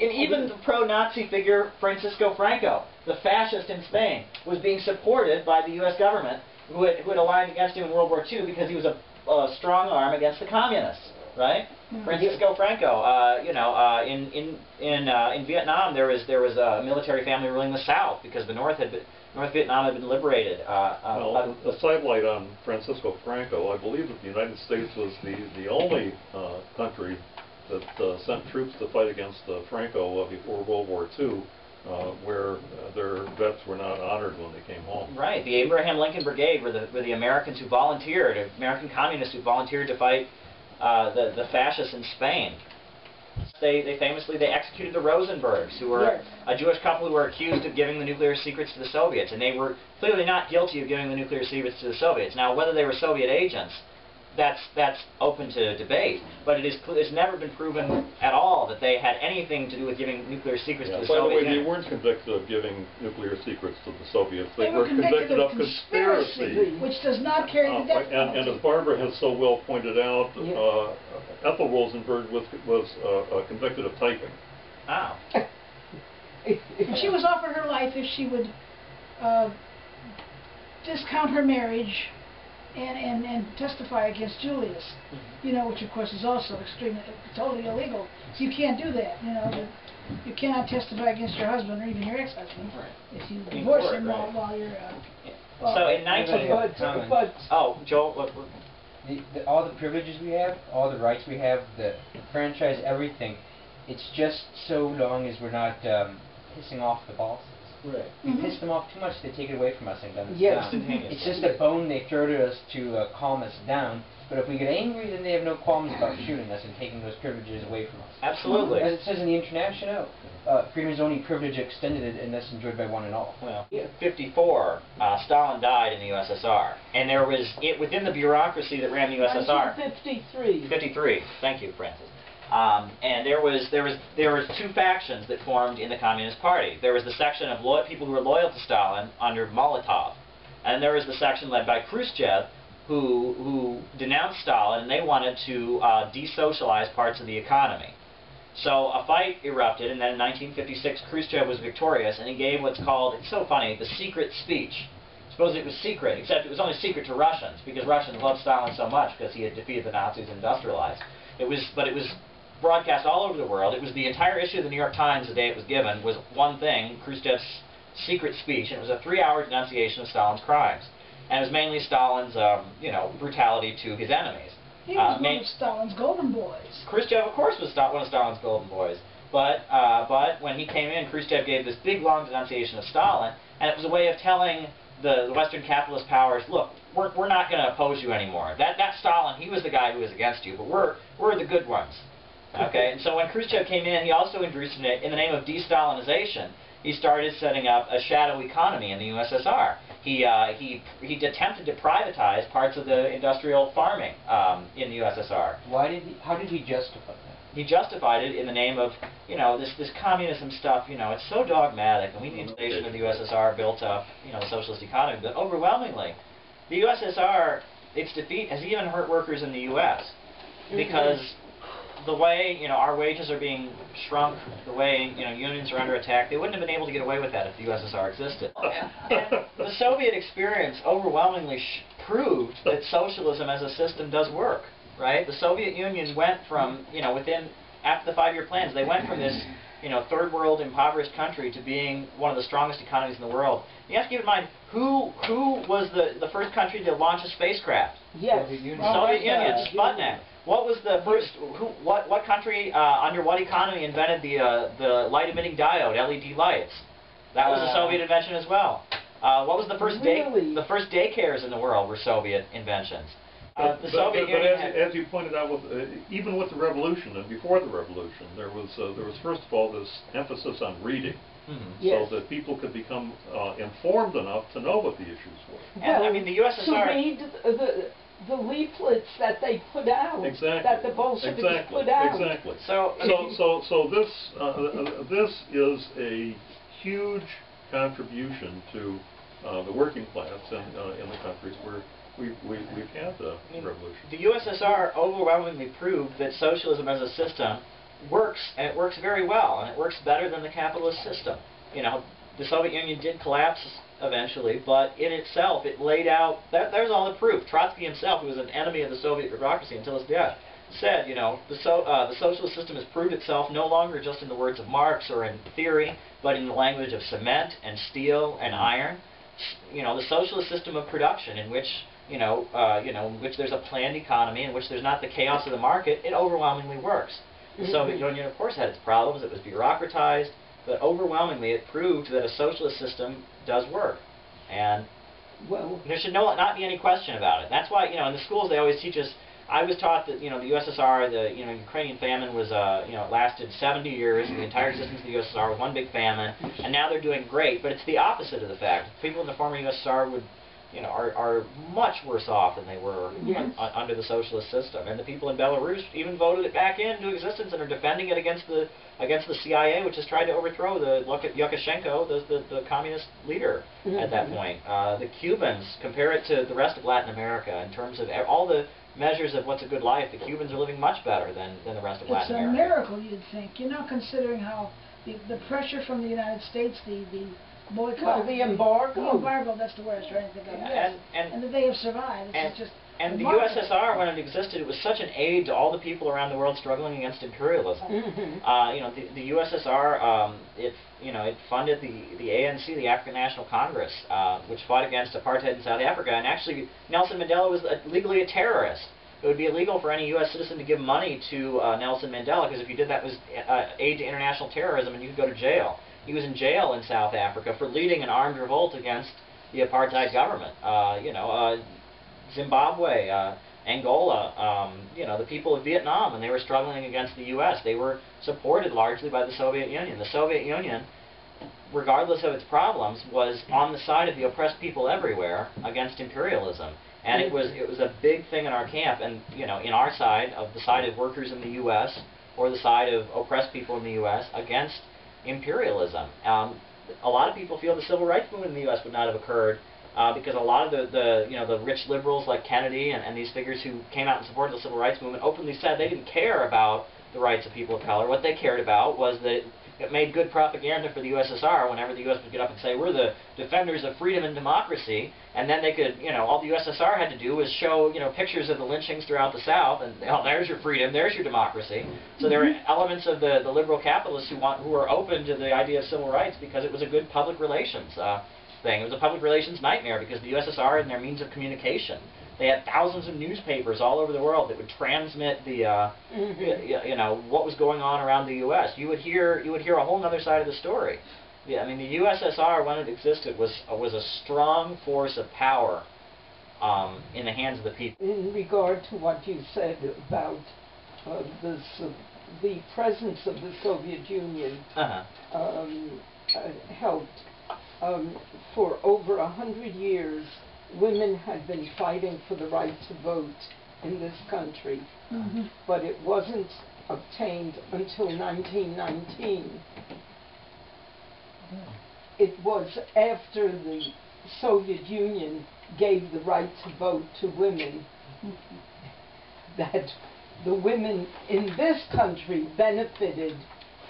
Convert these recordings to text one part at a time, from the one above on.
And even the pro-Nazi figure Francisco Franco, the fascist in Spain, was being supported by the U.S. government, who had aligned against him in World War II because he was a strong arm against the communists, right? Mm-hmm. Francisco Franco, in Vietnam there was a military family ruling the South because the North Vietnam had been liberated. Well, a sidelight on Francisco Franco, I believe that the United States was the only country that sent troops to fight against Franco before World War II, where their vets were not honored when they came home. Right. The Abraham Lincoln Brigade were the Americans who volunteered, American communists who volunteered to fight the fascists in Spain. They famously executed the Rosenbergs, who were a Jewish couple who were accused of giving the nuclear secrets to the Soviets, and they were clearly not guilty of giving the nuclear secrets to the Soviets. Now, whether they were Soviet agents, that's open to debate, but it's never been proven at all that they had anything to do with giving nuclear secrets to the Soviets. By the way, they weren't convicted of giving nuclear secrets to the Soviets. They were convicted of conspiracy, which does not carry the death penalty. And as Barbara has so well pointed out, Ethel Rosenberg was convicted of typing. Wow. And she was offered her life if she would discount her marriage and testify against Julius, which of course is also totally illegal. So you can't do that, you cannot testify against your husband or even your ex-husband if you divorce him while you're... so in 19... Oh, Joel, all the privileges we have, all the rights we have, the franchise, everything, it's just so long as we're not pissing off the bosses. Right. We piss them off too much, they take it away from us and then it's just a bone they throw to us to calm us down. But if we get angry, then they have no qualms about shooting us and taking those privileges away from us. Absolutely. As it says in the International, freedom is only privilege extended unless enjoyed by one and all. Well, in 1954, Stalin died in the USSR, and there was within the bureaucracy that ran the USSR. 1953. 53. Thank you, Francis. And there were two factions that formed in the Communist Party. There was the section of people who were loyal to Stalin under Molotov, and there was the section led by Khrushchev, who denounced Stalin, and they wanted to desocialize parts of the economy. So a fight erupted, and then in 1956 Khrushchev was victorious, and he gave what's called, it's so funny, the secret speech. Suppose it was secret, except it was only secret to Russians, because Russians loved Stalin so much because he had defeated the Nazis and industrialized. But it was broadcast all over the world. It was the entire issue of the New York Times the day it was given was one thing, Khrushchev's secret speech, and it was a 3-hour denunciation of Stalin's crimes. And it was mainly Stalin's, brutality to his enemies. He was one of Stalin's golden boys. Khrushchev, of course, was one of Stalin's golden boys. But when he came in, Khrushchev gave this big, long denunciation of Stalin, and it was a way of telling the Western capitalist powers, look, we're not going to oppose you anymore. That Stalin, he was the guy who was against you, but we're the good ones. Okay, and so when Khrushchev came in, he also introduced it in the name of de-Stalinization. He started setting up a shadow economy in the USSR. He attempted to privatize parts of the industrial farming in the USSR. How did he justify that? He justified it in the name of, this communism stuff, it's so dogmatic, and we need the nation of the USSR built up, the socialist economy. But overwhelmingly, the USSR, its defeat has even hurt workers in the U.S. because the way, our wages are being shrunk, the way, unions are under attack, they wouldn't have been able to get away with that if the USSR existed. And the Soviet experience overwhelmingly proved that socialism as a system does work, right? The Soviet Union went from, after the 5-year plans, they went from this, third world impoverished country to being one of the strongest economies in the world. You have to keep in mind, who was the first country to launch a spacecraft? Yes. Soviet Union, Sputnik. What was the first? What country under what economy invented the light-emitting diode, LED lights? That was a Soviet invention as well. What was the first the first daycares in the world were Soviet inventions. The Soviet Union as you pointed out, even with the revolution and before the revolution, there was first of all this emphasis on reading. So that people could become informed enough to know what the issues were. And I mean, the USSR... To read the leaflets that they put out, that the Bolsheviks put out. Exactly. So this is a huge contribution to the working class in the countries where we've had the revolution. The USSR overwhelmingly proved that socialism as a system works, and it works very well, and it works better than the capitalist system. You know, the Soviet Union did collapse eventually, but in itself, it laid out, there's all the proof. Trotsky himself, who was an enemy of the Soviet bureaucracy until his death, said, you know, the socialist system has proved itself no longer just in the words of Marx or in theory, but in the language of cement and steel and iron. You know, the socialist system of production in which, in which there's a planned economy, in which there's not the chaos of the market, it overwhelmingly works. The Soviet Union, of course, had its problems. It was bureaucratized, but overwhelmingly it proved that a socialist system does work. And there should not be any question about it. That's why, in the schools they always teach us. I was taught that, the USSR, the, Ukrainian famine was, it lasted 70 years, the entire existence of the USSR was one big famine, and now they're doing great, but it's the opposite of the fact. People in the former USSR would, are much worse off than they were under the socialist system. And the people in Belarus even voted it back into existence and are defending it against the CIA, which has tried to overthrow Lukashenko, the communist leader at that point. The Cubans, compare it to the rest of Latin America in terms of all the measures of what's a good life, the Cubans are living much better than the rest of Latin America. It's a miracle, you'd think, considering how the pressure from the United States, the boycott, the embargo. The embargo, that's the word I was trying to think of. Yes. And that they have survived. It's just and the USSR, when it existed, it was such an aid to all the people around the world struggling against imperialism. The USSR, it funded the ANC, the African National Congress, which fought against apartheid in South Africa. And actually, Nelson Mandela was legally a terrorist. It would be illegal for any U.S. citizen to give money to Nelson Mandela, because if you did that, it was aid to international terrorism, and you could go to jail. He was in jail in South Africa for leading an armed revolt against the apartheid government. Zimbabwe, Angola, the people of Vietnam, when they were struggling against the U.S., they were supported largely by the Soviet Union. The Soviet Union, regardless of its problems, was on the side of the oppressed people everywhere against imperialism. And it was a big thing in our camp, and in our side, of the side of workers in the U.S. or the side of oppressed people in the U.S. against imperialism. A lot of people feel the civil rights movement in the U.S. would not have occurred because a lot of the rich liberals like Kennedy and these figures who came out and supported the civil rights movement openly said they didn't care about the rights of people of color. What they cared about was that it made good propaganda for the USSR whenever the U.S. would get up and say, we're the defenders of freedom and democracy, and then they could, all the USSR had to do was show, pictures of the lynchings throughout the South, and there's your freedom, there's your democracy. So there were elements of the liberal capitalists who were open to the idea of civil rights because it was a good public relations thing. It was a public relations nightmare because the USSR and their means of communication. They had thousands of newspapers all over the world that would transmit the, what was going on around the U.S. You would hear a whole other side of the story. Yeah, I mean, the USSR, when it existed, was a strong force of power in the hands of the people. In regard to what you said about the presence of the Soviet Union helped. For over 100 years, women had been fighting for the right to vote in this country, but it wasn't obtained until 1919. It was after the Soviet Union gave the right to vote to women that the women in this country benefited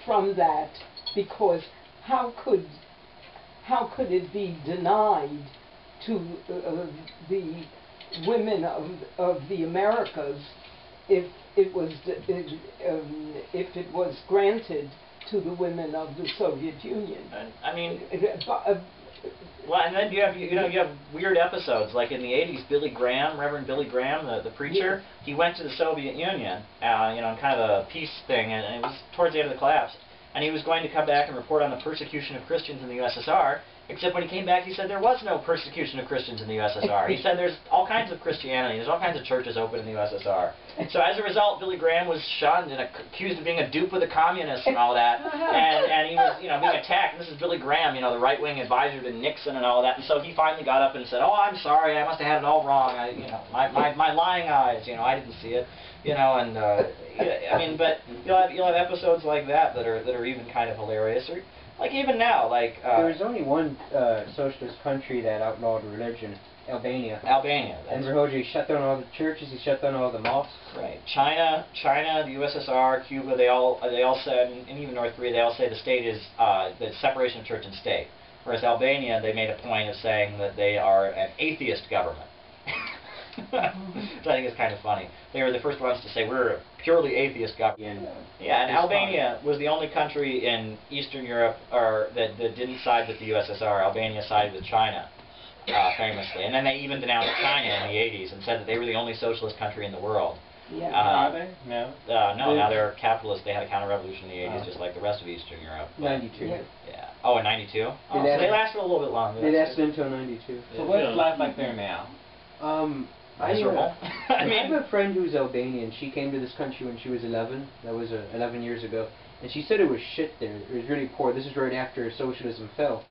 from that, because how could it be denied to the women of the Americas if it was granted to the women of the Soviet Union? I mean, well, and then you have weird episodes like in the '80s. Billy Graham, Reverend Billy Graham, the preacher, he went to the Soviet Union, kind of a peace thing, and it was towards the end of the collapse. And he was going to come back and report on the persecution of Christians in the USSR, except when he came back he said there was no persecution of Christians in the USSR. He said there's all kinds of Christianity, there's all kinds of churches open in the USSR. So as a result, Billy Graham was shunned and accused of being a dupe of the communists and all that, and he was being attacked. And this is Billy Graham, the right-wing advisor to Nixon and all that, and so he finally got up and said, oh, I'm sorry, I must have had it all wrong, my lying eyes, I didn't see it. You know, and yeah, I mean, but you'll have episodes like that are even kind of hilarious, or like even now, like there was only one socialist country that outlawed religion, Albania. Albania. And Rajoy shut down all the churches. He shut down all the mosques. Right. China, the USSR, Cuba, they all said, and even North Korea, they all say the state is the separation of church and state. Whereas Albania, they made a point of saying that they are an atheist government. Which I think is kind of funny. They were the first ones to say we're a purely atheist government. Yeah, and Albania was the only country in Eastern Europe that didn't side with the USSR. Albania sided with China, famously. And then they even denounced China in the 80s and said that they were the only socialist country in the world. Yeah. Are they? No. No, now they're capitalist. They had a counter-revolution in the 80s, just like the rest of Eastern Europe. 92. Yeah. Yeah. Oh, in 92? Oh, so they lasted a little bit longer. They lasted until 92. So what's life like there now? Miserable. I have a friend who's Albanian. She came to this country when she was 11. That was 11 years ago. And she said it was shit there. It was really poor. This is right after socialism fell.